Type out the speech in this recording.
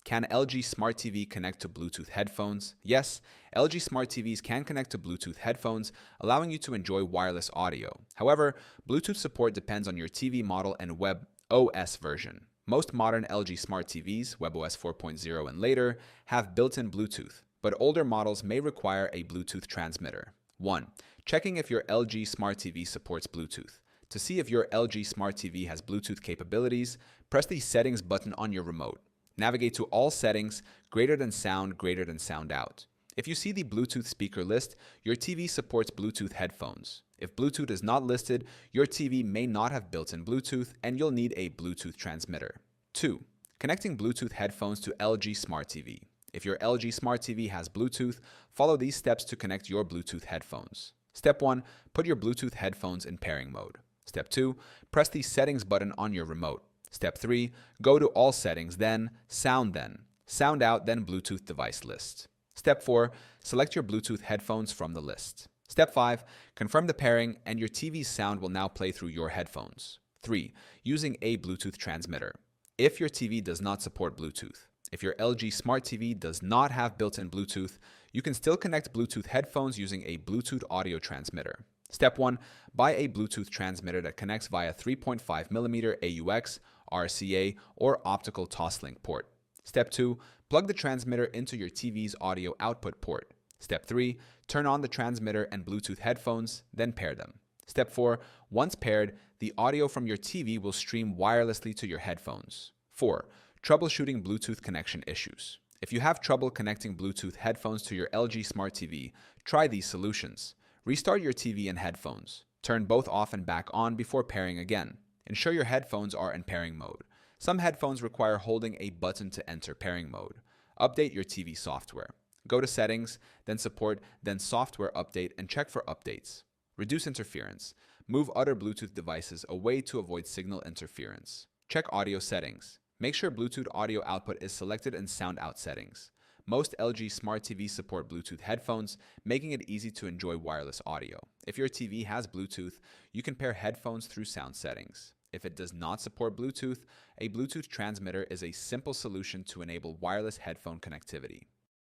Can LG Smart TV connect to Bluetooth headphones? Yes, LG Smart TVs can connect to Bluetooth headphones, allowing you to enjoy wireless audio. However, Bluetooth support depends on your TV model and WebOS version. Most modern LG Smart TVs, WebOS 4.0 and later, have built-in Bluetooth, but older models may require a Bluetooth transmitter. 1. Checking if your LG Smart TV supports Bluetooth. To see if your LG Smart TV has Bluetooth capabilities, press the Settings button on your remote. Navigate to All Settings, greater than sound out. If you see the Bluetooth speaker list, your TV supports Bluetooth headphones. If Bluetooth is not listed, your TV may not have built-in Bluetooth and you'll need a Bluetooth transmitter. 2. Connecting Bluetooth headphones to LG Smart TV. If your LG Smart TV has Bluetooth, follow these steps to connect your Bluetooth headphones. Step 1. Put your Bluetooth headphones in pairing mode. Step 2. Press the Settings button on your remote. Step 3. Go to All Settings, then Sound out, then Bluetooth device list. Step 4. Select your Bluetooth headphones from the list. Step 5. Confirm the pairing and your TV's sound will now play through your headphones. 3. Using a Bluetooth transmitter. If your TV does not support Bluetooth. If your LG Smart TV does not have built-in Bluetooth, you can still connect Bluetooth headphones using a Bluetooth audio transmitter. Step 1. Buy a Bluetooth transmitter that connects via 3.5mm AUX, RCA, or optical Toslink port. Step 2. Plug the transmitter into your TV's audio output port. Step 3. Turn on the transmitter and Bluetooth headphones, then pair them. Step 4. Once paired, the audio from your TV will stream wirelessly to your headphones. 4. Troubleshooting Bluetooth connection issues. If you have trouble connecting Bluetooth headphones to your LG Smart TV, try these solutions. Restart your TV and headphones. Turn both off and back on before pairing again. Ensure your headphones are in pairing mode. Some headphones require holding a button to enter pairing mode. Update your TV software. Go to Settings, then Support, then Software Update and check for updates. Reduce interference. Move other Bluetooth devices away to avoid signal interference. Check audio settings. Make sure Bluetooth audio output is selected in sound out settings. Most LG Smart TVs support Bluetooth headphones, making it easy to enjoy wireless audio. If your TV has Bluetooth, you can pair headphones through sound settings. If it does not support Bluetooth, a Bluetooth transmitter is a simple solution to enable wireless headphone connectivity.